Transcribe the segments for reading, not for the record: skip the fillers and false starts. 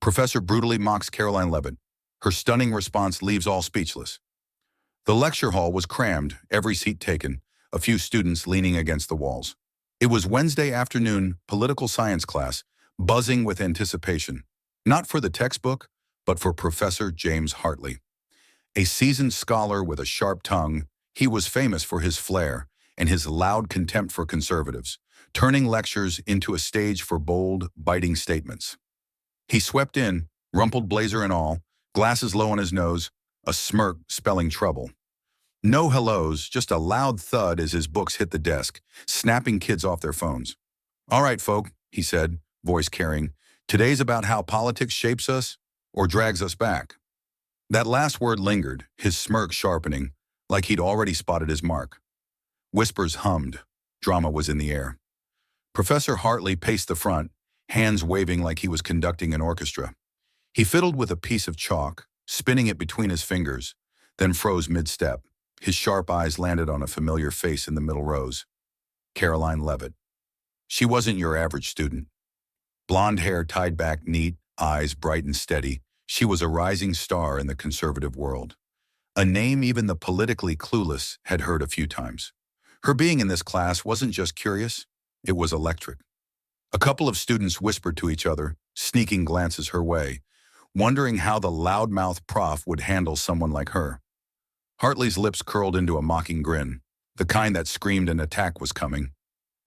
Professor brutally mocks Caroline Levitt. Her stunning response leaves all speechless. The lecture hall was crammed, every seat taken, a few students leaning against the walls. It was Wednesday afternoon political science class, buzzing with anticipation. Not for the textbook, but for Professor James Hartley. A seasoned scholar with a sharp tongue, he was famous for his flair and his loud contempt for conservatives, turning lectures into a stage for bold, biting statements. He swept in, rumpled blazer and all, glasses low on his nose, a smirk spelling trouble. No hellos, just a loud thud as his books hit the desk, snapping kids off their phones. "All right, folk," he said, voice carrying, "today's about how politics shapes us or drags us back." That last word lingered, his smirk sharpening, like he'd already spotted his mark. Whispers hummed. Drama was in the air. Professor Hartley paced the front, hands waving like he was conducting an orchestra. He fiddled with a piece of chalk, spinning it between his fingers, then froze mid-step. His sharp eyes landed on a familiar face in the middle rows. Caroline Levitt. She wasn't your average student. Blonde hair tied back neat, eyes bright and steady, she was a rising star in the conservative world. A name even the politically clueless had heard a few times. Her being in this class wasn't just curious, it was electric. A couple of students whispered to each other, sneaking glances her way, wondering how the loudmouth prof would handle someone like her. Hartley's lips curled into a mocking grin, the kind that screamed an attack was coming.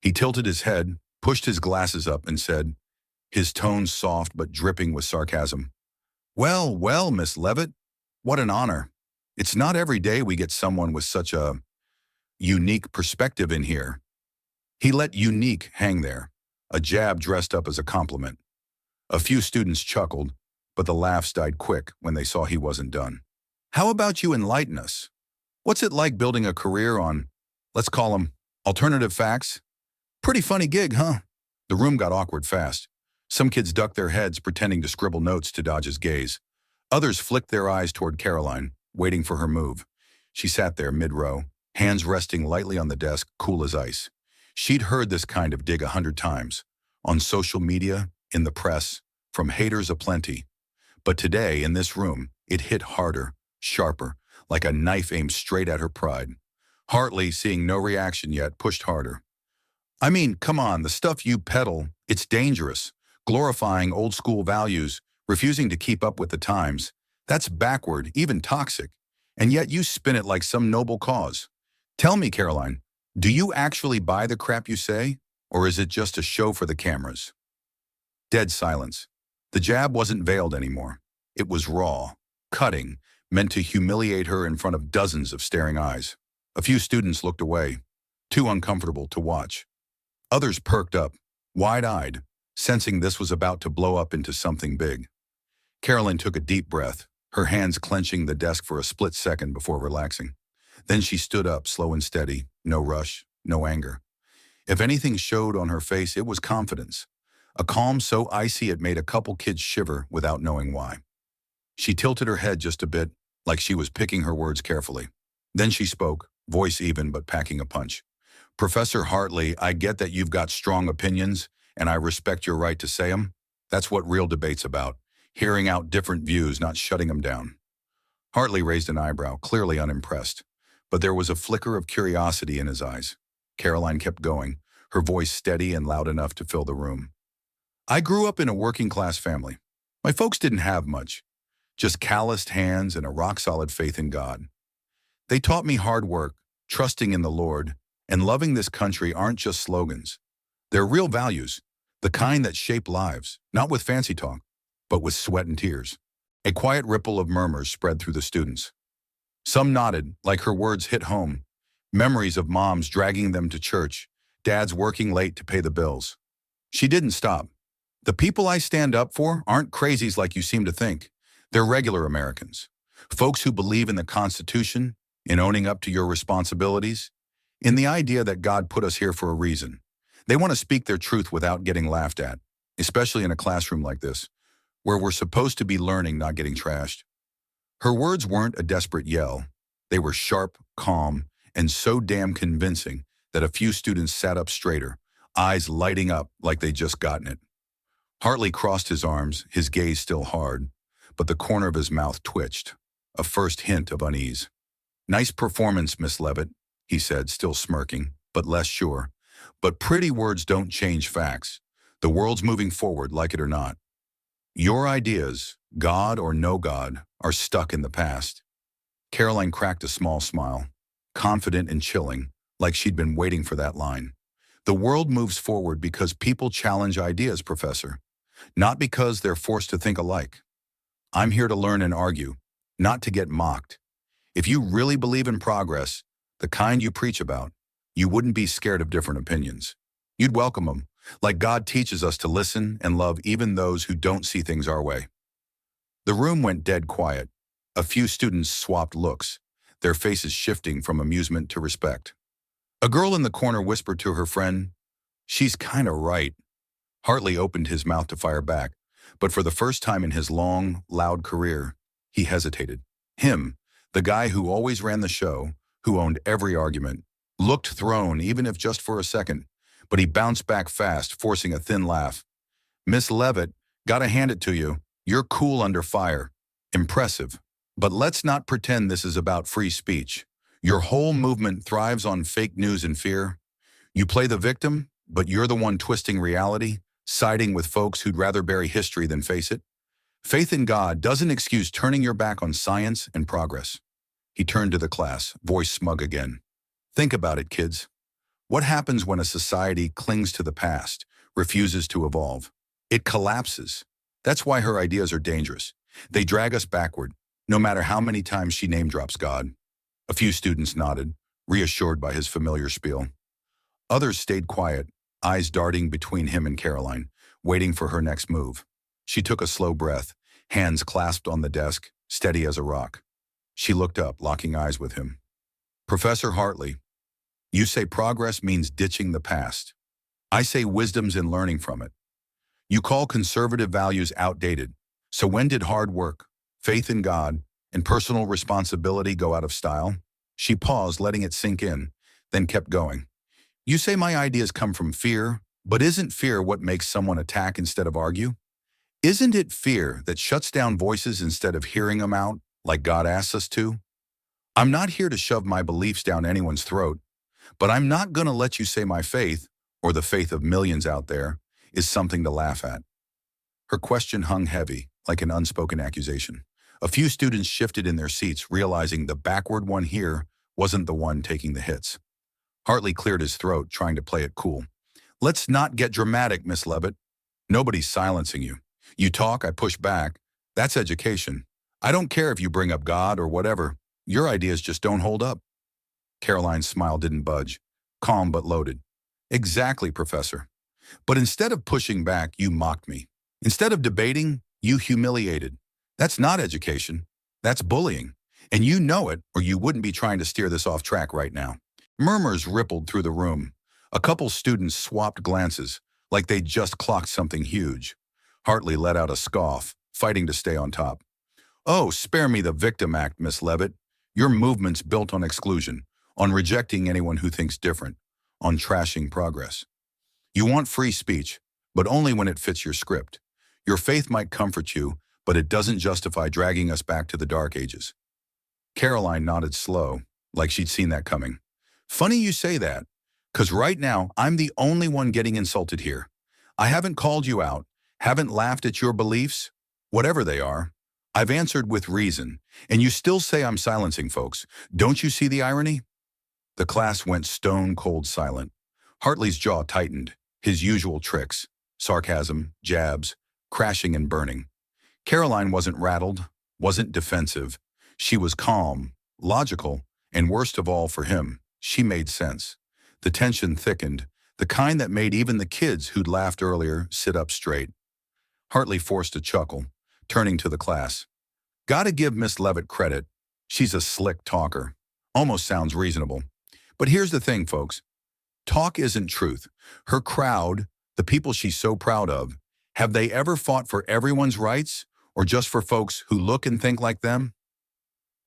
He tilted his head, pushed his glasses up, and said, his tone soft but dripping with sarcasm, "Well, well, Miss Levitt, what an honor. It's not every day we get someone with such a unique perspective in here." He let unique hang there, a jab dressed up as a compliment. A few students chuckled, but the laughs died quick when they saw he wasn't done. "How about you enlighten us? What's it like building a career on, let's call them, alternative facts? Pretty funny gig, huh?" The room got awkward fast. Some kids ducked their heads, pretending to scribble notes to dodge his gaze. Others flicked their eyes toward Caroline, waiting for her move. She sat there mid-row, hands resting lightly on the desk, cool as ice. She'd heard this kind of dig 100 times, on social media, in the press, from haters aplenty. But today, in this room, it hit harder, sharper, like a knife aimed straight at her pride. Hartley, seeing no reaction yet, pushed harder. "I mean, come on, the stuff you peddle, it's dangerous. Glorifying old-school values, refusing to keep up with the times. That's backward, even toxic. And yet you spin it like some noble cause. Tell me, Caroline, do you actually buy the crap you say, or is it just a show for the cameras?" Dead silence. The jab wasn't veiled anymore. It was raw, cutting, meant to humiliate her in front of dozens of staring eyes. A few students looked away, too uncomfortable to watch. Others perked up, wide-eyed, sensing this was about to blow up into something big. Caroline took a deep breath, her hands clenching the desk for a split second before relaxing. Then she stood up, slow and steady, no rush, no anger. If anything showed on her face, it was confidence, a calm so icy it made a couple kids shiver without knowing why. She tilted her head just a bit, like she was picking her words carefully. Then she spoke, voice even but packing a punch. "Professor Hartley, I get that you've got strong opinions, and I respect your right to say them. That's what real debate's about, hearing out different views, not shutting them down." Hartley raised an eyebrow, clearly unimpressed, but there was a flicker of curiosity in his eyes. Caroline kept going, her voice steady and loud enough to fill the room. "I grew up in a working-class family. My folks didn't have much, just calloused hands and a rock-solid faith in God. They taught me hard work, trusting in the Lord, and loving this country aren't just slogans. They're real values, the kind that shape lives, not with fancy talk, but with sweat and tears." A quiet ripple of murmurs spread through the students. Some nodded, like her words hit home. Memories of moms dragging them to church, dads working late to pay the bills. She didn't stop. "The people I stand up for aren't crazies like you seem to think. They're regular Americans. Folks who believe in the Constitution, in owning up to your responsibilities, in the idea that God put us here for a reason. They want to speak their truth without getting laughed at, especially in a classroom like this, where we're supposed to be learning, not getting trashed." Her words weren't a desperate yell. They were sharp, calm, and so damn convincing that a few students sat up straighter, eyes lighting up like they'd just gotten it. Hartley crossed his arms, his gaze still hard, but the corner of his mouth twitched, a first hint of unease. "Nice performance, Miss Levitt," he said, still smirking, but less sure. "But pretty words don't change facts. The world's moving forward, like it or not. Your ideas, God or no God, are stuck in the past." Caroline cracked a small smile, confident and chilling, like she'd been waiting for that line. "The world moves forward because people challenge ideas, Professor, not because they're forced to think alike. I'm here to learn and argue, not to get mocked. If you really believe in progress, the kind you preach about, you wouldn't be scared of different opinions. You'd welcome them, like God teaches us to listen and love even those who don't see things our way." The room went dead quiet. A few students swapped looks, their faces shifting from amusement to respect. A girl in the corner whispered to her friend, "She's kinda right." Hartley opened his mouth to fire back, but for the first time in his long, loud career, he hesitated. Him, the guy who always ran the show, who owned every argument, looked thrown even if just for a second, but he bounced back fast, forcing a thin laugh. "Miss Levitt, gotta hand it to you. You're cool under fire. Impressive. But let's not pretend this is about free speech. Your whole movement thrives on fake news and fear. You play the victim, but you're the one twisting reality, siding with folks who'd rather bury history than face it. Faith in God doesn't excuse turning your back on science and progress." He turned to the class, voice smug again. "Think about it, kids. What happens when a society clings to the past, refuses to evolve? It collapses. That's why her ideas are dangerous. They drag us backward, no matter how many times she name drops God." A few students nodded, reassured by his familiar spiel. Others stayed quiet, eyes darting between him and Caroline, waiting for her next move. She took a slow breath, hands clasped on the desk, steady as a rock. She looked up, locking eyes with him. "Professor Hartley, you say progress means ditching the past. I say wisdom's in learning from it. You call conservative values outdated. So when did hard work, faith in God, and personal responsibility go out of style?" She paused, letting it sink in, then kept going. "You say my ideas come from fear, but isn't fear what makes someone attack instead of argue? Isn't it fear that shuts down voices instead of hearing them out, like God asks us to? I'm not here to shove my beliefs down anyone's throat, but I'm not going to let you say my faith, or the faith of millions out there, is something to laugh at." Her question hung heavy, like an unspoken accusation. A few students shifted in their seats, realizing the backward one here wasn't the one taking the hits. Hartley cleared his throat, trying to play it cool. "Let's not get dramatic, Miss Levitt. Nobody's silencing you. You talk, I push back. That's education. I don't care if you bring up God or whatever. Your ideas just don't hold up." Caroline's smile didn't budge, calm but loaded. "Exactly, Professor. But instead of pushing back, you mocked me. Instead of debating, you humiliated. That's not education. That's bullying. And you know it, or you wouldn't be trying to steer this off track right now." Murmurs rippled through the room. A couple students swapped glances, like they'd just clocked something huge. Hartley let out a scoff, fighting to stay on top. "Oh, spare me the victim act, Miss Levitt. Your movement's built on exclusion, on rejecting anyone who thinks different, on trashing progress. You want free speech, but only when it fits your script. Your faith might comfort you, but it doesn't justify dragging us back to the Dark Ages." Caroline nodded slow, like she'd seen that coming. "Funny you say that, 'cause right now I'm the only one getting insulted here. I haven't called you out, haven't laughed at your beliefs, whatever they are. I've answered with reason, and you still say I'm silencing folks. Don't you see the irony?" The class went stone-cold silent. Hartley's jaw tightened, his usual tricks, sarcasm, jabs, crashing and burning. Caroline wasn't rattled, wasn't defensive. She was calm, logical, and worst of all for him, she made sense. The tension thickened, the kind that made even the kids who'd laughed earlier sit up straight. Hartley forced a chuckle, turning to the class. "Gotta give Miss Levitt credit. She's a slick talker. Almost sounds reasonable. But here's the thing, folks. Talk isn't truth. Her crowd, the people she's so proud of, have they ever fought for everyone's rights or just for folks who look and think like them?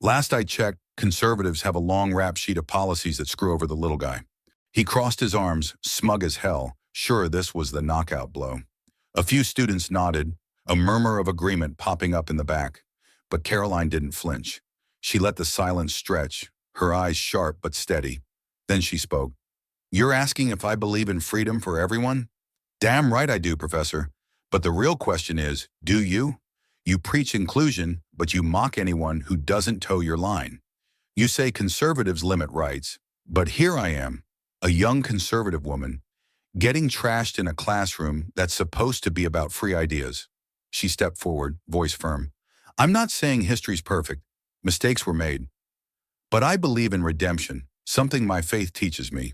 Last I checked, conservatives have a long rap sheet of policies that screw over the little guy." He crossed his arms, smug as hell, sure this was the knockout blow. A few students nodded, a murmur of agreement popping up in the back. But Caroline didn't flinch. She let the silence stretch, her eyes sharp but steady. Then she spoke. "You're asking if I believe in freedom for everyone? Damn right I do, Professor. But the real question is, do you? You preach inclusion, but you mock anyone who doesn't toe your line. You say conservatives limit rights, but here I am, a young conservative woman, getting trashed in a classroom that's supposed to be about free ideas." She stepped forward, voice firm. "I'm not saying history's perfect. Mistakes were made. But I believe in redemption, something my faith teaches me.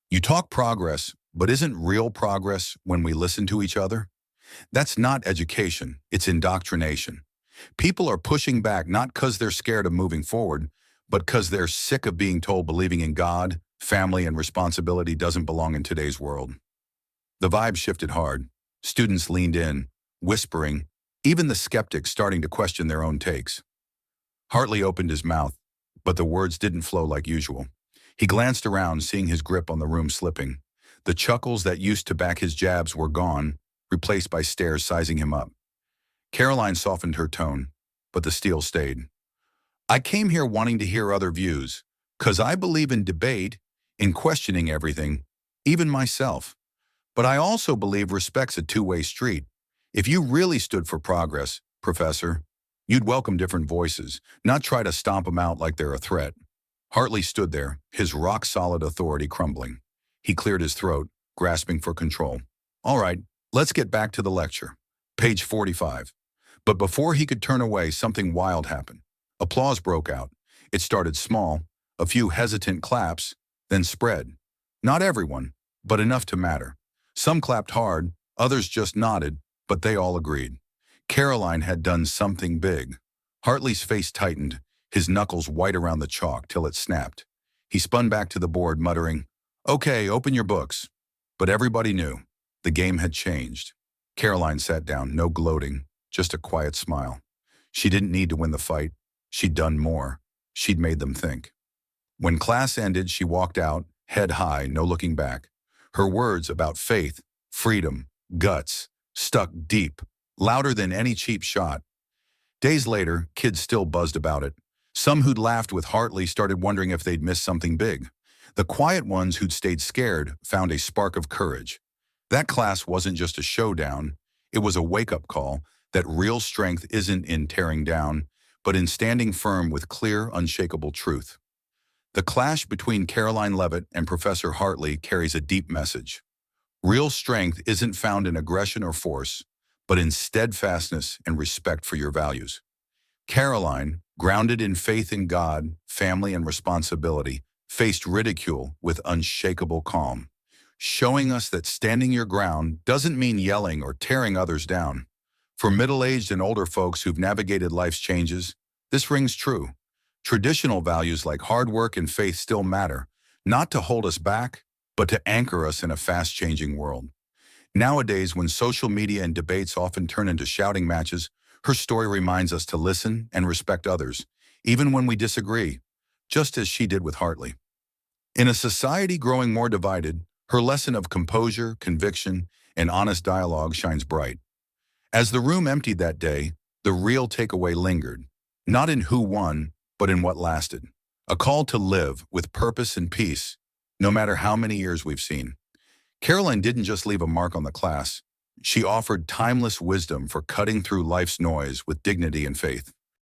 You talk progress, but isn't real progress when we listen to each other? That's not education, it's indoctrination. People are pushing back not because they're scared of moving forward, but because they're sick of being told believing in God, family, and responsibility doesn't belong in today's world." The vibe shifted hard. Students leaned in, whispering, even the skeptics starting to question their own takes. Hartley opened his mouth, but the words didn't flow like usual. He glanced around, seeing his grip on the room slipping. The chuckles that used to back his jabs were gone, replaced by stares sizing him up. Caroline softened her tone, but the steel stayed. "I came here wanting to hear other views, 'cause I believe in debate, in questioning everything, even myself. But I also believe respect's a two-way street. If you really stood for progress, Professor, you'd welcome different voices, not try to stomp them out like they're a threat." Hartley stood there, his rock-solid authority crumbling. He cleared his throat, grasping for control. "All right, let's get back to the lecture. Page 45. But before he could turn away, something wild happened. Applause broke out. It started small, a few hesitant claps, then spread. Not everyone, but enough to matter. Some clapped hard, others just nodded, but they all agreed. Caroline had done something big. Hartley's face tightened, his knuckles white around the chalk till it snapped. He spun back to the board, muttering, "Okay, open your books." But everybody knew. The game had changed. Caroline sat down, no gloating, just a quiet smile. She didn't need to win the fight. She'd done more. She'd made them think. When class ended, she walked out, head high, no looking back. Her words about faith, freedom, guts, stuck deep, louder than any cheap shot. Days later, kids still buzzed about it. Some who'd laughed with Hartley started wondering if they'd missed something big. The quiet ones who'd stayed scared found a spark of courage. That class wasn't just a showdown. It was a wake-up call that real strength isn't in tearing down, but in standing firm with clear, unshakable truth. The clash between Caroline Levit and Professor Hartley carries a deep message. Real strength isn't found in aggression or force, but in steadfastness and respect for your values. Caroline, grounded in faith in God, family, and responsibility, faced ridicule with unshakable calm, showing us that standing your ground doesn't mean yelling or tearing others down. For middle-aged and older folks who've navigated life's changes, this rings true. Traditional values like hard work and faith still matter, not to hold us back, but to anchor us in a fast-changing world. Nowadays, when social media and debates often turn into shouting matches, her story reminds us to listen and respect others, even when we disagree, just as she did with Hartley. In a society growing more divided, her lesson of composure, conviction, and honest dialogue shines bright. As the room emptied that day, the real takeaway lingered, not in who won, but in what lasted. A call to live with purpose and peace, no matter how many years we've seen. Caroline didn't just leave a mark on the class. She offered timeless wisdom for cutting through life's noise with dignity and faith.